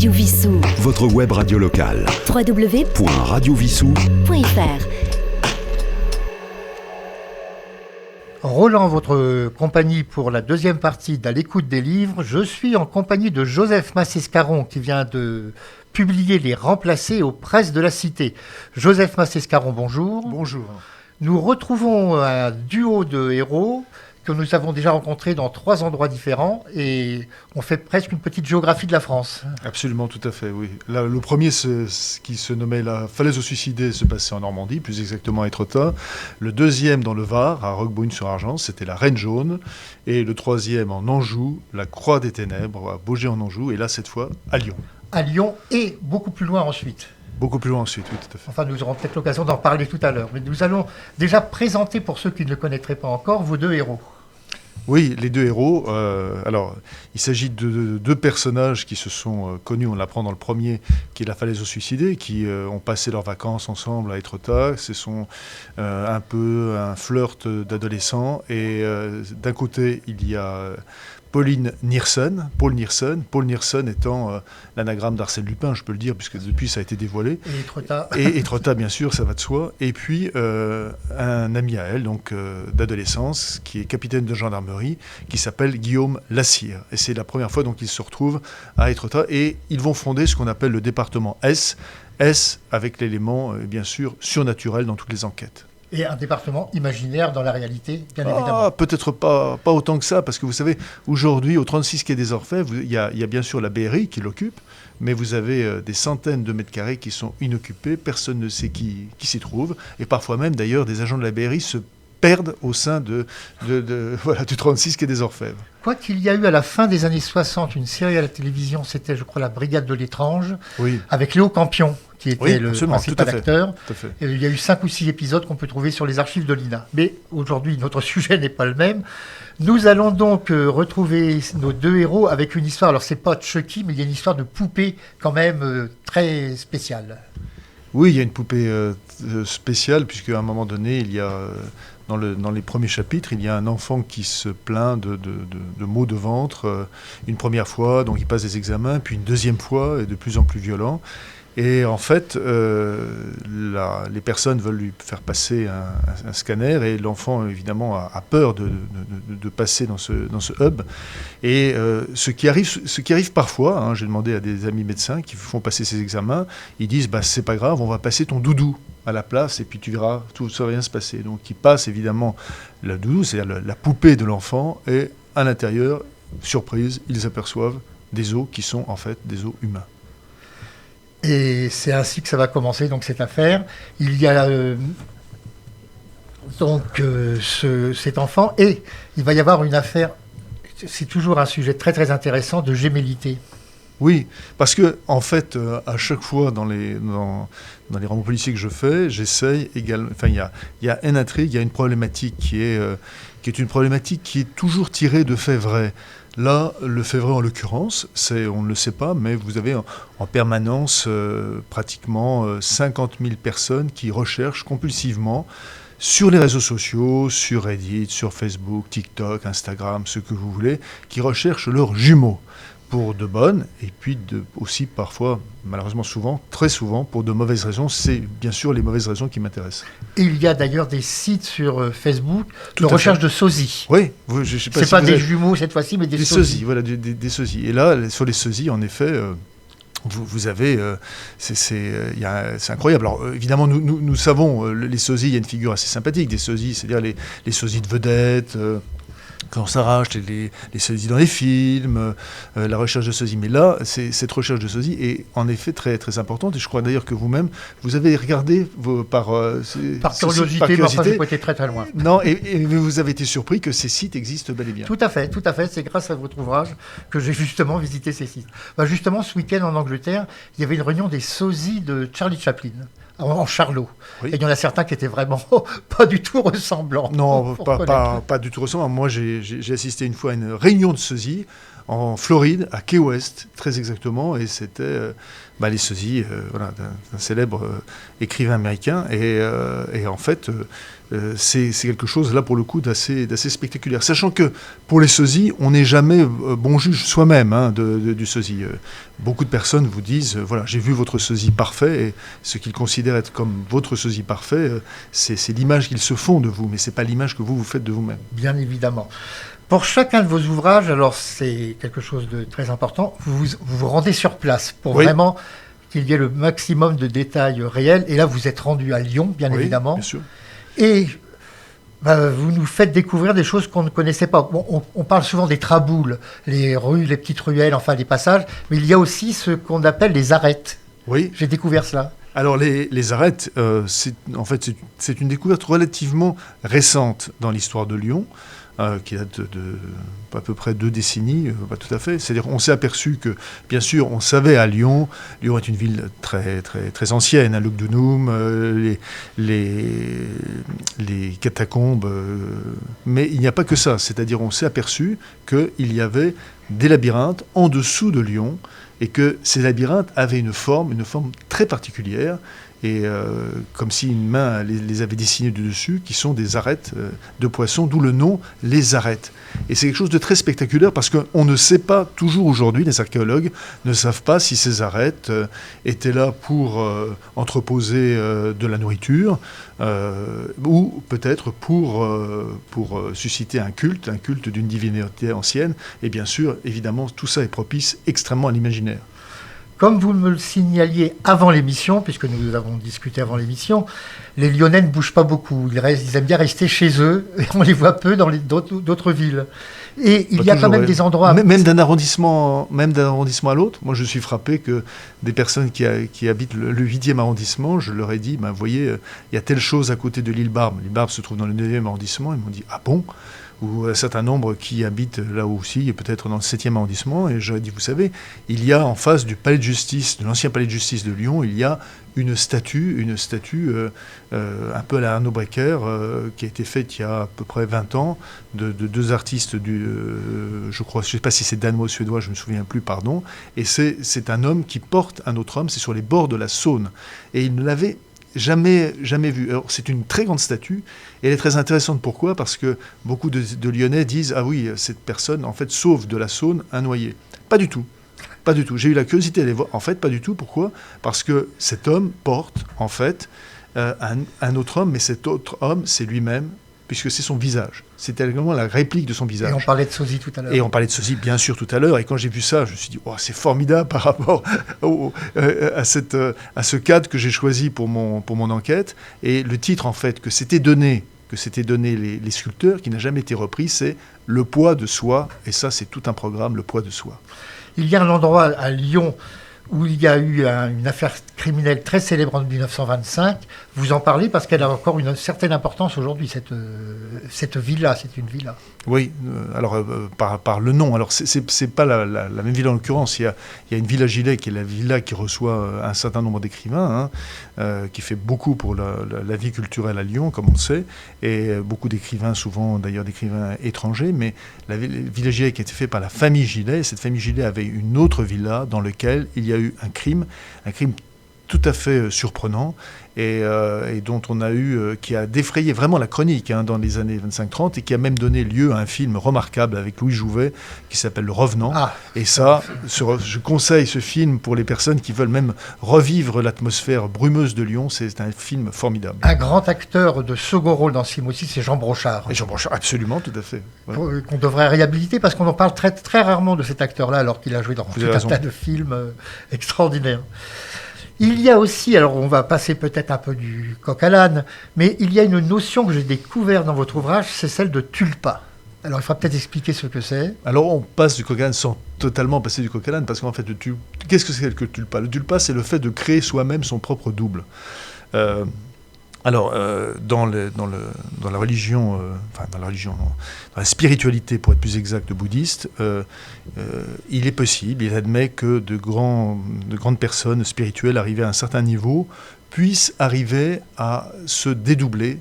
Radio Vissou. Votre web radio locale. www.radiovissou.fr. Roland, votre compagnie pour la deuxième partie d'À l'écoute des livres. Je suis en compagnie de Joseph Massescaron qui vient de publier Les Remplacés aux Presses de la Cité. Joseph Massescaron, bonjour. Bonjour. Nous retrouvons un duo de héros que nous avons déjà rencontrés dans 3 endroits différents et on fait presque une petite géographie de la France. Absolument, tout à fait, oui. Là, le premier, qui se nommait La Falaise aux Suicidés, se passait en Normandie, plus exactement à Étretat. Le deuxième, dans le Var, à Roquebrune-sur-Argence, c'était La Reine Jaune. Et le troisième, en Anjou, La Croix des Ténèbres, à Baugé-en-Anjou. Et là, cette fois, à Lyon. À Lyon et beaucoup plus loin ensuite. Beaucoup plus loin ensuite, oui, tout à fait. Enfin, nous aurons peut-être l'occasion d'en parler tout à l'heure. Mais nous allons déjà présenter, pour ceux qui ne le connaîtraient pas encore, vos 2 héros. Oui, les 2 héros. Alors, il s'agit de 2 personnages qui se sont connus. On l'apprend dans le premier, qui est La Falaise aux Suicidés, qui ont passé leurs vacances ensemble à Étretat. Ce sont un peu un flirt d'adolescents. Et d'un côté, il y a Paul Niersen étant l'anagramme d'Arsène Lupin, je peux le dire, puisque depuis ça a été dévoilé. Et Étretat, bien sûr, ça va de soi. Et puis un ami à elle, donc d'adolescence, qui est capitaine de gendarmerie, qui s'appelle Guillaume Lassire. Et c'est la première fois donc qu'ils se retrouvent à Étretat. Et ils vont fonder ce qu'on appelle le département S avec l'élément, bien sûr, surnaturel dans toutes les enquêtes. Et un département imaginaire dans la réalité, bien évidemment. Peut-être pas autant que ça, parce que vous savez, aujourd'hui, au 36 quai des Orfèvres, il y a bien sûr la BRI qui l'occupe, mais vous avez des centaines de mètres carrés qui sont inoccupés, personne ne sait qui s'y trouve, et parfois même, d'ailleurs, des agents de la BRI se perdent au sein du 36 quai des Orfèvres. Quoi qu'il y a eu à la fin des années 60 une série à la télévision, c'était, je crois, La Brigade de l'étrange, oui. Avec Léo Campion, qui était le principal acteur. Et il y a eu 5 ou 6 épisodes qu'on peut trouver sur les archives de l'INA. Mais aujourd'hui, notre sujet n'est pas le même. Nous allons donc retrouver nos 2 héros avec une histoire. Alors, c'est pas Chucky, mais il y a une histoire de poupée quand même très spéciale. Oui, il y a une poupée spéciale, puisque à un moment donné, il y a... Dans les premiers chapitres, il y a un enfant qui se plaint de maux de ventre une première fois, donc il passe des examens, puis une deuxième fois, et de plus en plus violent. Et en fait, les personnes veulent lui faire passer un scanner, et l'enfant, évidemment, a peur de passer dans ce hub. Et ce qui arrive parfois, j'ai demandé à des amis médecins qui font passer ces examens, ils disent c'est pas grave, on va passer ton doudou à la place, et puis tu verras, tout ça va bien se passer. Donc il passe évidemment la doudou, c'est-à-dire la poupée de l'enfant, et à l'intérieur, surprise, ils aperçoivent des os qui sont en fait des os humains. Et c'est ainsi que ça va commencer, donc, cette affaire. Il y a cet enfant, et il va y avoir une affaire, c'est toujours un sujet très très intéressant, de gémellité. Oui, parce que en fait, à chaque fois dans les romans policiers que je fais, j'essaye également. Enfin, il y a une intrigue, il y a une problématique qui est une problématique qui est toujours tirée de faits vrais. Là, le fait vrai en l'occurrence, on ne le sait pas, mais vous avez en permanence pratiquement 50 000 personnes qui recherchent compulsivement sur les réseaux sociaux, sur Reddit, sur Facebook, TikTok, Instagram, ce que vous voulez, qui recherchent leurs jumeaux pour de bonnes, et puis aussi parfois, malheureusement souvent, très souvent, pour de mauvaises raisons. C'est bien sûr les mauvaises raisons qui m'intéressent. Et il y a d'ailleurs des sites sur Facebook de recherche de sosies. Oui, je sais pas. C'est pas des jumeaux cette fois-ci, mais des sosies. Voilà, des sosies. Et là, sur les sosies, en effet, vous avez, c'est incroyable. Alors évidemment, nous savons, les sosies, il y a une figure assez sympathique des sosies, c'est-à-dire les sosies de vedettes. Quand on s'arrache les sosies dans les films, la recherche de sosies. Mais là, cette recherche de sosies est en effet très, très importante. Et je crois d'ailleurs que vous-même, vous avez regardé par curiosité, mais enfin, j'ai pas été très très loin. Non, et vous avez été surpris que ces sites existent bel et bien. Tout à fait. C'est grâce à votre ouvrage que j'ai justement visité ces sites. Justement, ce week-end en Angleterre, il y avait une réunion des sosies de Charlie Chaplin. En Charlot. Oui. Et il y en a certains qui étaient vraiment pas du tout ressemblants. Non, pas du tout ressemblants. Moi, j'ai assisté une fois à une réunion de sosies en Floride, à Key West, très exactement, et c'était les sosies d'un célèbre écrivain américain, et en fait, c'est quelque chose, là, pour le coup, d'assez spectaculaire. Sachant que, pour les sosies, on n'est jamais bon juge soi-même du sosie. Beaucoup de personnes vous disent, voilà, j'ai vu votre sosie parfait, et ce qu'ils considèrent être comme votre sosie parfait, c'est l'image qu'ils se font de vous, mais c'est pas l'image que vous faites de vous-même. Bien évidemment. Pour chacun de vos ouvrages, alors c'est quelque chose de très important, vous rendez sur place pour vraiment qu'il y ait le maximum de détails réels. Et là, vous êtes rendu à Lyon, bien évidemment. Bien sûr. Et vous nous faites découvrir des choses qu'on ne connaissait pas. Bon, on parle souvent des traboules, les rues, les petites ruelles, enfin les passages, mais il y a aussi ce qu'on appelle les arêtes. Oui. J'ai découvert cela. Alors les arêtes, c'est une découverte relativement récente dans l'histoire de Lyon, qui date de à peu près 2 décennies, pas tout à fait. C'est-à-dire on s'est aperçu que, bien sûr, on savait à Lyon est une ville très, très, très ancienne, hein, Lugdunum, les catacombes, mais il n'y a pas que ça. C'est-à-dire on s'est aperçu qu'il y avait des labyrinthes en dessous de Lyon, et que ces labyrinthes avaient une forme très particulière, et comme si une main les avait dessinés du dessus, qui sont des arêtes de poissons, d'où le nom les arêtes. Et c'est quelque chose de très spectaculaire, parce qu'on ne sait pas, toujours aujourd'hui, les archéologues ne savent pas si ces arêtes étaient là pour entreposer de la nourriture, ou peut-être pour susciter un culte d'une divinité ancienne. Et bien sûr, évidemment, tout ça est propice extrêmement à l'imaginaire. Comme vous me le signaliez avant l'émission, puisque nous avons discuté avant l'émission, les Lyonnais ne bougent pas beaucoup. Ils aiment bien rester chez eux, et on les voit peu dans d'autres villes. Et il y a quand même des endroits... Même d'un arrondissement à l'autre. Moi, je suis frappé que des personnes qui habitent le 8e arrondissement, je leur ai dit, vous voyez, il y a telle chose à côté de l'île Barbe. L'île Barbe se trouve dans le 9e arrondissement. Ils m'ont dit, ah bon ? Ou un certain nombre qui habitent là aussi, et peut-être dans le 7e arrondissement. Et j'aurais dit, vous savez, il y a en face du palais de justice, de l'ancien palais de justice de Lyon, il y a une statue un peu à la Arnaud Brecker, qui a été faite il y a à peu près 20 ans, de 2 artistes je crois, je ne sais pas si c'est danois ou suédois, je ne me souviens plus, pardon. Et c'est un homme qui porte un autre homme, c'est sur les bords de la Saône. Et il ne l'avait jamais vu. Alors, c'est une très grande statue, et elle est très intéressante. Pourquoi ? Parce que beaucoup de Lyonnais disent « Ah oui, cette personne, en fait, sauve de la Saône un noyé ». Pas du tout. Pas du tout. J'ai eu la curiosité d'aller voir. En fait, pas du tout. Pourquoi ? Parce que cet homme porte, en fait, un autre homme, mais cet autre homme, c'est lui-même, puisque c'est son visage. C'était également la réplique de son visage. Et on parlait de sosie tout à l'heure. Et on parlait de sosie, bien sûr, tout à l'heure. Et quand j'ai vu ça, je me suis dit, oh, c'est formidable par rapport à ce cadre que j'ai choisi pour mon enquête. Et le titre, en fait, que s'étaient donné les sculpteurs, qui n'a jamais été repris, c'est « Le poids de soi ». Et ça, c'est tout un programme, le poids de soi. Il y a un endroit à Lyon où il y a eu une affaire criminelle très célèbre en 1925. Vous en parlez parce qu'elle a encore une certaine importance aujourd'hui, cette villa, c'est une villa. Oui, alors par le nom. Alors c'est pas la même villa en l'occurrence. Il y a une villa Gilet qui est la villa qui reçoit un certain nombre d'écrivains, qui fait beaucoup pour la vie culturelle à Lyon, comme on le sait, et beaucoup d'écrivains, souvent d'ailleurs d'écrivains étrangers. Mais la villa Gilet qui a été faite par la famille Gilet, cette famille Gilet avait une autre villa dans laquelle il y a eu un crime tout à fait surprenant, et dont on a qui a défrayé vraiment la chronique dans les années 25-30, et qui a même donné lieu à un film remarquable avec Louis Jouvet qui s'appelle Le Revenant. Et ça, je conseille ce film pour les personnes qui veulent même revivre l'atmosphère brumeuse de Lyon. C'est un film formidable. Un grand acteur de second rôle dans ce film aussi, c'est Jean Brochard. Et Jean Brochard, absolument, tout à fait. Ouais. Qu'on devrait réhabiliter, parce qu'on en parle très, très rarement de cet acteur-là, alors qu'il a joué dans tout un tas de films extraordinaires. Il y a aussi, alors on va passer peut-être un peu du coq à l'âne, mais il y a une notion que j'ai découverte dans votre ouvrage, c'est celle de tulpa. Alors il faudra peut-être expliquer ce que c'est. Alors on passe du coq à l'âne sans totalement passer du coq à l'âne, parce qu'en fait, qu'est-ce que c'est que le tulpa ? Le tulpa, c'est le fait de créer soi-même son propre double. Alors, dans la religion, dans la spiritualité, pour être plus exact, bouddhiste, il est possible, il admet que de grandes personnes spirituelles arrivées à un certain niveau puissent arriver à se dédoubler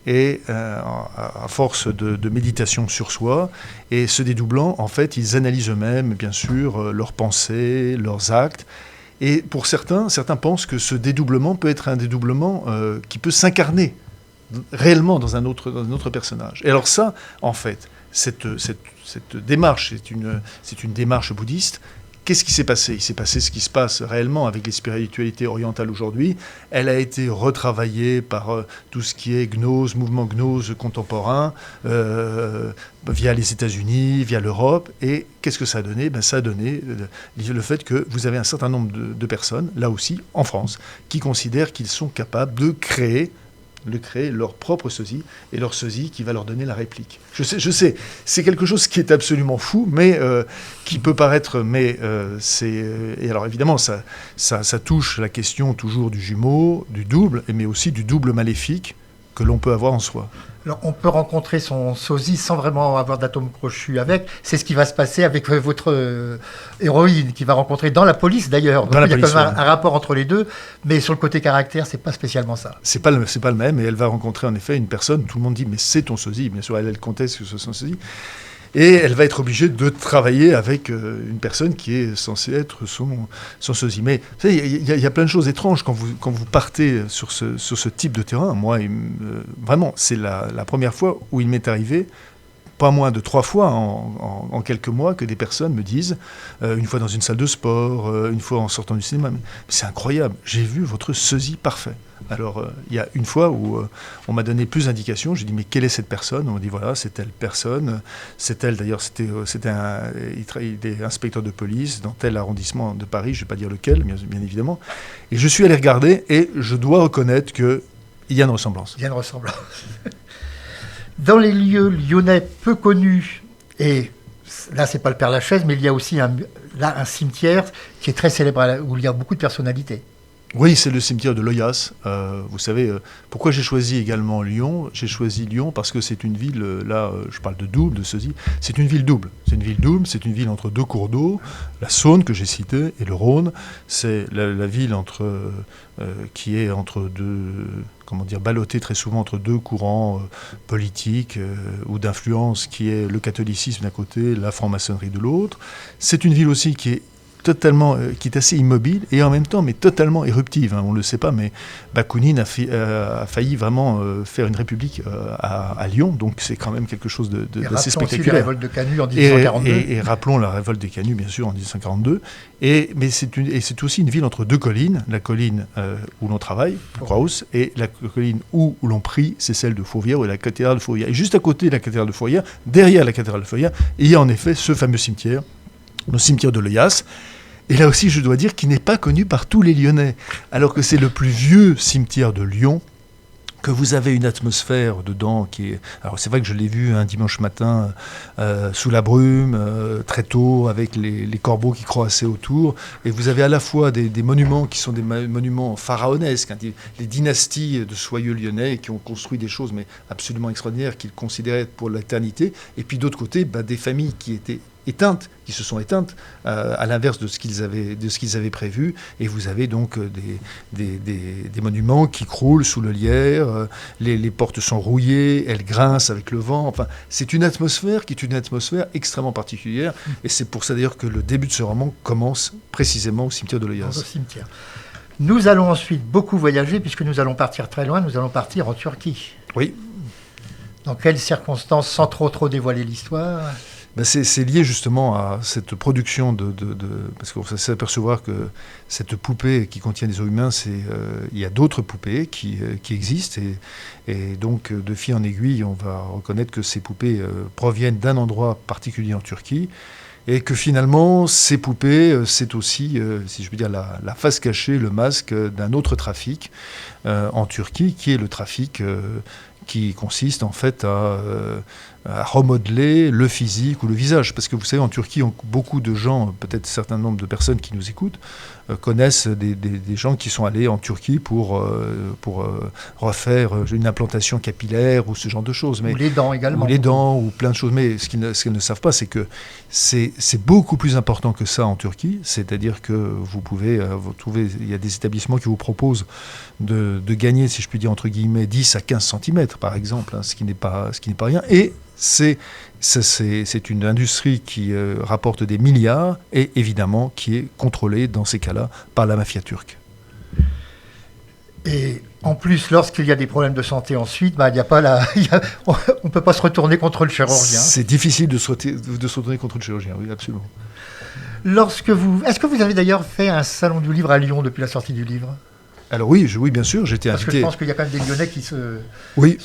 et à force de méditation sur soi. Et se dédoublant, en fait, ils analysent eux-mêmes, bien sûr, leurs pensées, leurs actes. Et pour certains pensent que ce dédoublement peut être un dédoublement qui peut s'incarner réellement dans un autre personnage. Et alors ça, en fait, cette démarche, c'est une démarche bouddhiste. Qu'est-ce qui s'est passé ? Il s'est passé ce qui se passe réellement avec les spiritualités orientales aujourd'hui. Elle a été retravaillée par tout ce qui est gnose, mouvement gnose contemporain, via les États-Unis, via l'Europe. Et qu'est-ce que ça a donné ? Ça a donné le fait que vous avez un certain nombre de personnes, là aussi, en France, qui considèrent qu'ils sont capables de créer leur propre sosie, et leur sosie qui va leur donner la réplique. Je sais, c'est quelque chose qui est absolument fou, mais qui peut paraître, mais et alors évidemment, ça touche la question toujours du jumeau, du double, mais aussi du double maléfique que l'on peut avoir en soi. Alors, on peut rencontrer son sosie sans vraiment avoir d'atome crochu avec. C'est ce qui va se passer avec votre héroïne, qui va rencontrer dans la police d'ailleurs. Donc, il y a quand même un rapport entre les deux, mais sur le côté caractère, c'est pas spécialement ça. C'est pas le même, et elle va rencontrer en effet une personne, tout le monde dit, mais c'est ton sosie. Bien sûr, elle conteste que ce soit son sosie. Et elle va être obligée de travailler avec une personne qui est censée être son sosie. Mais vous savez, il y a plein de choses étranges quand vous partez sur ce type de terrain. Moi, vraiment, c'est la première fois où il m'est arrivé, pas moins de 3 fois en quelques mois, que des personnes me disent, une fois dans une salle de sport, une fois en sortant du cinéma, mais c'est incroyable, j'ai vu votre sosie parfait. Alors, il y a une fois où on m'a donné plus d'indications. J'ai dit, mais quelle est cette personne ? On m'a dit, voilà, c'est telle personne. C'est elle, d'ailleurs, il est inspecteur de police dans tel arrondissement de Paris, je ne vais pas dire lequel, bien évidemment. Et je suis allé regarder, et je dois reconnaître qu'il y a une ressemblance. Il y a une ressemblance. Dans les lieux lyonnais peu connus, et là, c'est pas le Père-Lachaise, mais il y a aussi un cimetière qui est très célèbre, où il y a beaucoup de personnalités. Oui, c'est le cimetière de Loyasse. Vous savez, pourquoi j'ai choisi également Lyon ? J'ai choisi Lyon parce que c'est une ville, là, je parle de double, de sosie, c'est une ville double. C'est une ville entre 2 cours d'eau, la Saône que j'ai citée et le Rhône. C'est la ville qui est entre deux, ballottée très souvent entre 2 courants politiques ou d'influence, qui est le catholicisme d'un côté, la franc-maçonnerie de l'autre. C'est une ville aussi qui est assez immobile et en même temps mais totalement éruptive. On ne le sait pas, mais Bakounine a failli vraiment faire une république à Lyon, donc c'est quand même quelque chose d'assez spectaculaire. Et rappelons aussi la révolte de Canut en 1842. Et rappelons la révolte des Canuts, bien sûr, en 1842. Mais c'est aussi une ville entre 2 collines. La colline où l'on travaille, Croix-Rousse, et la colline où l'on prie, c'est celle de Fourvière, ou la cathédrale de Fourvière. Et juste à côté de la cathédrale de Fourvière, derrière la cathédrale de Fourvière, il y a en effet ce fameux cimetière, le cimetière de Loyasse. Et là aussi, je dois dire qu'il n'est pas connu par tous les Lyonnais, alors que c'est le plus vieux cimetière de Lyon, que vous avez une atmosphère dedans qui est... Alors c'est vrai que je l'ai vu un dimanche matin sous la brume, très tôt, avec les corbeaux qui croassaient autour, et vous avez à la fois des monuments qui sont des monuments pharaonesques, les dynasties de soyeux lyonnais qui ont construit des choses mais absolument extraordinaires qu'ils considéraient pour l'éternité, et puis d'autre côté, des familles qui se sont éteintes, à l'inverse de ce qu'ils avaient prévu, et vous avez donc des monuments qui croulent sous le lierre, les portes sont rouillées, elles grincent avec le vent, enfin, c'est une atmosphère qui est une atmosphère extrêmement particulière, et c'est pour ça d'ailleurs que le début de ce roman commence précisément au cimetière de Loyasse. Au cimetière. Nous allons ensuite beaucoup voyager, puisque nous allons partir très loin, nous allons partir en Turquie. Oui. Dans quelles circonstances, sans trop dévoiler l'histoire ? C'est lié justement à cette production parce qu'on s'est apercevoir que cette poupée qui contient des os humains, il y a d'autres poupées qui existent, et donc de fil en aiguille, on va reconnaître que ces poupées proviennent d'un endroit particulier en Turquie, et que finalement ces poupées, c'est aussi, si je veux dire, la face cachée, le masque d'un autre trafic en Turquie, qui est le trafic qui consiste en fait à à remodeler le physique ou le visage. Parce que vous savez, en Turquie, beaucoup de gens, peut-être un certain nombre de personnes qui nous écoutent, connaissent des gens qui sont allés en Turquie pour refaire une implantation capillaire ou ce genre de choses. Ou les dents également. Ou les dents, ou plein de choses. Mais ce qu'ils ne savent pas, c'est que c'est beaucoup plus important que ça en Turquie. C'est-à-dire que vous pouvez vous trouver, il y a des établissements qui vous proposent de gagner, si je puis dire, entre guillemets, 10 à 15 cm, par exemple, hein, ce qui n'est pas rien. Et c'est une industrie qui rapporte des milliards et évidemment qui est contrôlée dans ces cas-là par la mafia turque. Et en plus, lorsqu'il y a des problèmes de santé ensuite, on ne peut pas se retourner contre le chirurgien. C'est difficile de se retourner contre le chirurgien, oui, absolument. Est-ce que vous avez d'ailleurs fait un salon du livre à Lyon depuis la sortie du livre ? Alors oui, bien sûr, j'étais invité. Parce que je pense qu'il y a quand même des Lyonnais qui se... Oui.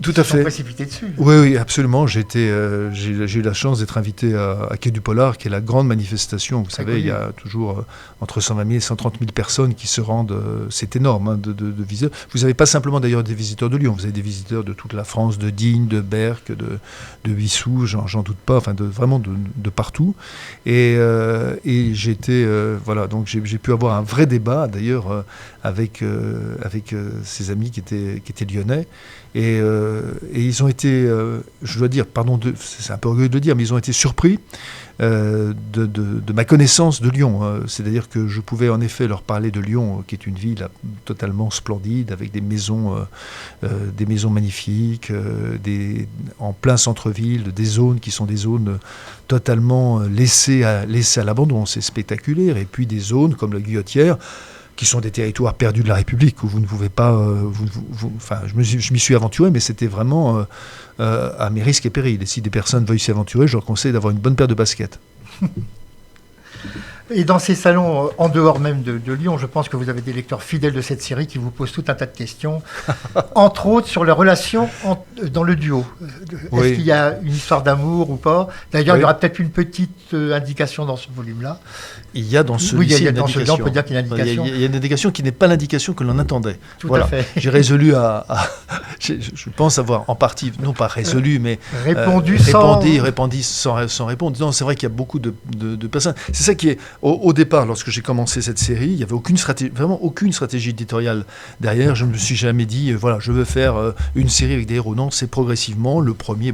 Tout à fait. Précipité dessus. Oui, absolument. J'ai eu la chance d'être invité à Quai du Polar, qui est la grande manifestation. Vous savez, il y a toujours entre 120 000 et 130 000 personnes qui se rendent. C'est énorme hein, de visiteurs. Vous n'avez pas simplement d'ailleurs des visiteurs de Lyon. Vous avez des visiteurs de toute la France, de Digne, de Berck, de Wissous, j'en doute pas. Enfin, vraiment de partout. Et j'étais donc j'ai pu avoir un vrai débat d'ailleurs avec ses amis qui étaient lyonnais. Et ils ont été, je dois dire, c'est un peu orgueilleux de le dire, mais ils ont été surpris de ma connaissance de Lyon. C'est-à-dire que je pouvais en effet leur parler de Lyon, qui est une ville totalement splendide, avec des maisons magnifiques, en plein centre-ville, des zones qui sont des zones totalement laissées à l'abandon. C'est spectaculaire. Et puis des zones comme la Guillotière, qui sont des territoires perdus de la République, où vous ne pouvez pas... je m'y suis aventuré, mais c'était vraiment à mes risques et périls. Et si des personnes veulent s'y aventurer, je leur conseille d'avoir une bonne paire de baskets. Et dans ces salons, en dehors même de Lyon, je pense que vous avez des lecteurs fidèles de cette série qui vous posent tout un tas de questions, entre autres sur les relations dans le duo. Oui. Est-ce qu'il y a une histoire d'amour ou pas ? D'ailleurs, il y aura peut-être une petite indication dans ce volume-là. Il y a dans celui-ci une indication. On peut dire qu'il y a une indication. Il y a une indication qui n'est pas l'indication que l'on attendait. Tout à fait. J'ai résolu je pense avoir en partie, non pas résolu, mais répondu sans répondre. Non, c'est vrai qu'il y a beaucoup de personnes. C'est ça qui est... Au départ, lorsque j'ai commencé cette série, il n'y avait vraiment aucune stratégie éditoriale derrière. Je ne me suis jamais dit, je veux faire une série avec des héros. Non, c'est progressivement. Le premier,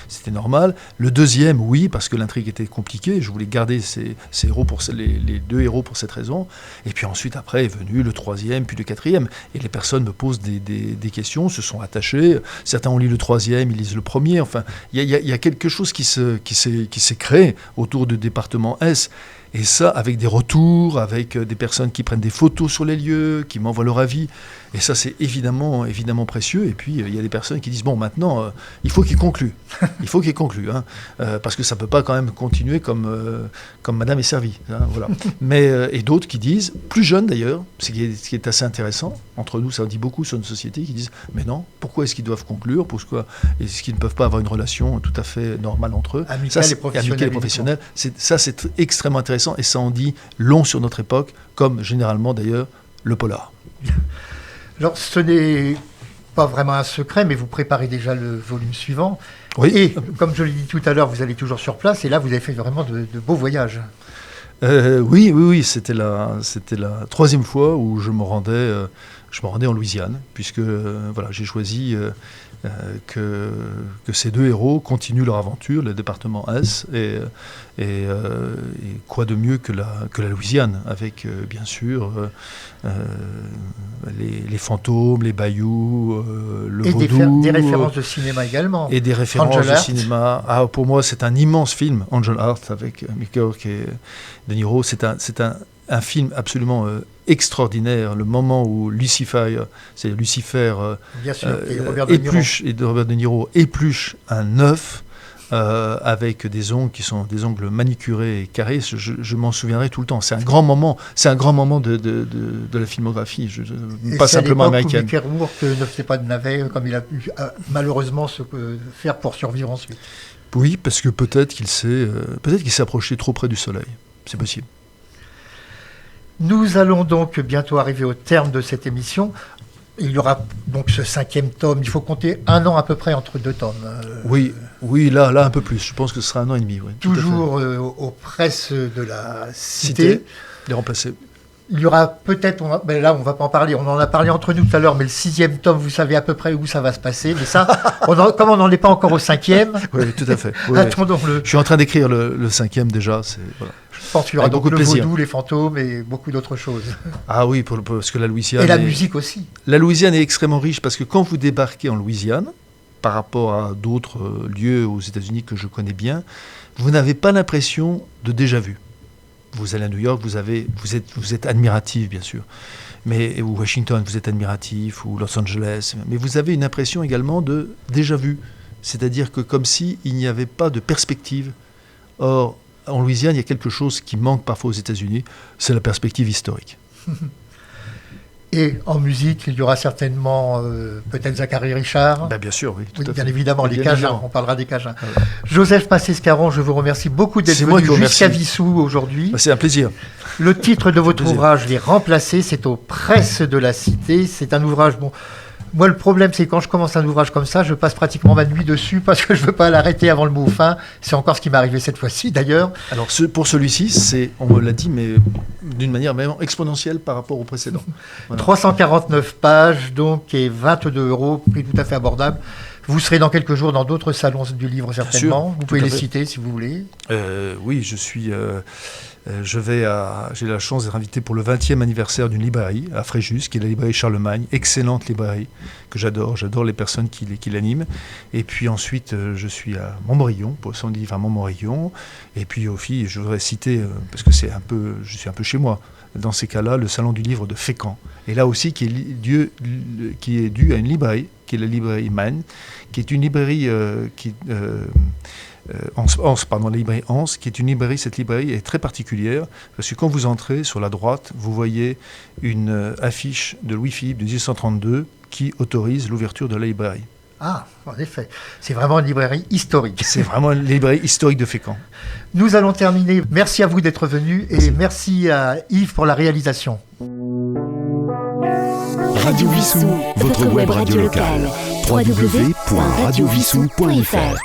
c'était normal. Le deuxième, oui, parce que l'intrigue était compliquée. Je voulais garder ces héros les deux héros pour cette raison. Et puis ensuite, après, est venu le troisième, puis le quatrième. Et les personnes me posent des questions, se sont attachées. Certains ont lu le troisième, ils lisent le premier. Enfin, il y a quelque chose qui s'est créé autour du département S. Et ça, avec des retours, avec des personnes qui prennent des photos sur les lieux, qui m'envoient leur avis. Et ça, c'est évidemment précieux. Et puis, il y a des personnes qui disent, maintenant, il faut qu'il conclue. Il faut qu'il conclue. Hein, parce que ça ne peut pas quand même continuer comme Madame est servie. Hein, voilà. Et d'autres qui disent, plus jeunes d'ailleurs, ce qui est assez intéressant, entre nous, ça en dit beaucoup sur une société, qui disent, mais non, pourquoi est-ce qu'ils doivent conclure ? Pourquoi est-ce qu'ils ne peuvent pas avoir une relation tout à fait normale entre eux ? Amicale et professionnelle. C'est extrêmement intéressant. Et ça en dit long sur notre époque, comme généralement d'ailleurs le polar. Alors ce n'est pas vraiment un secret, mais vous préparez déjà le volume suivant. Oui. Et comme je l'ai dit tout à l'heure, vous allez toujours sur place, et là vous avez fait vraiment de beaux voyages. Oui, c'était la troisième fois où je me rendais en Louisiane, puisque j'ai choisi que ces deux héros continuent leur aventure, le département S, et quoi de mieux que la Louisiane, avec bien sûr les fantômes, les bayous, le vaudou. Et des références de cinéma également. Et des références de cinéma. Pour moi, c'est un immense film, Angel Heart, avec Mickey Rourke et De Niro. C'est un film absolument extraordinaire. Le moment où Lucifer bien sûr, et de Robert De Niro épluche un œuf avec des ongles qui sont des ongles manicurés et carrés. Je m'en souviendrai tout le temps. C'est un grand moment de la filmographie, pas simplement américaine. Mickey Rourke ne faisait pas de navet comme il a pu malheureusement se faire pour survivre ensuite. Oui, parce que peut-être qu'il s'est approché trop près du soleil. C'est possible. Nous allons donc bientôt arriver au terme de cette émission. Il y aura donc ce 5e tome. Il faut compter 1 an à peu près entre 2 tomes. Oui, là un peu plus. Je pense que ce sera 1 an et demi. Oui, toujours aux presses de la Cité. Les remplacer. Il y aura peut-être, mais là on va pas en parler, on en a parlé entre nous tout à l'heure, mais le 6e tome, vous savez à peu près où ça va se passer. Mais ça, comme on n'en est pas encore au 5e, oui, tout à fait. Oui, attendons-le. Je suis en train d'écrire le 5e déjà. Voilà. Je pense qu'il y aura donc le vaudou, les fantômes et beaucoup d'autres choses. Ah oui, parce que la Louisiane... Et la musique aussi. La Louisiane est extrêmement riche parce que quand vous débarquez en Louisiane, par rapport à d'autres lieux aux États-Unis que je connais bien, vous n'avez pas l'impression de déjà-vu. Vous allez à New York, vous êtes admiratif, bien sûr. Ou Washington, vous êtes admiratif, ou Los Angeles. Mais vous avez une impression également de déjà-vu. C'est-à-dire que comme s'il n'y avait pas de perspective. Or, en Louisiane, il y a quelque chose qui manque parfois aux États-Unis, c'est la perspective historique. Et en musique, il y aura certainement peut-être Zachary Richard. Bien sûr, oui. Bien évidemment, les Cajuns, on parlera des Cajuns. Joseph Massescaron, je vous remercie beaucoup d'être venu jusqu'à Vissou aujourd'hui. C'est un plaisir. Le titre de votre ouvrage, Les Remplacés, c'est aux presses de la Cité. C'est un ouvrage... Moi, le problème, c'est que quand je commence un ouvrage comme ça, je passe pratiquement ma nuit dessus parce que je ne veux pas l'arrêter avant le mot fin. C'est encore ce qui m'est arrivé cette fois-ci, d'ailleurs. Alors, pour celui-ci, on me l'a dit, mais d'une manière vraiment exponentielle par rapport au précédent. Voilà. 349 pages, donc, et 22 €, prix tout à fait abordable. Vous serez dans quelques jours dans d'autres salons du livre, certainement. Vous pouvez les citer, si vous voulez. Oui, je suis... j'ai la chance d'être invité pour le 20e anniversaire d'une librairie à Fréjus, qui est la librairie Charlemagne, excellente librairie que j'adore les personnes qui l'animent. Et puis ensuite, je suis à Montmorillon, pour son livre à Montmorillon. Et puis aussi, je voudrais citer, parce que je suis un peu chez moi, dans ces cas-là, le salon du livre de Fécamp. Et là aussi, qui est dû à une librairie, qui est la librairie Mann, qui est une librairie la librairie Hans, qui est une librairie. Cette librairie est très particulière parce que quand vous entrez sur la droite, vous voyez une affiche de Louis-Philippe de 1832 qui autorise l'ouverture de la librairie. Ah, en effet, c'est vraiment une librairie historique. C'est vraiment une librairie historique de Fécamp. Nous allons terminer. Merci à vous d'être venus et merci à Yves pour la réalisation. Radio Vissou, votre web radio locale. www.radiovissou.fr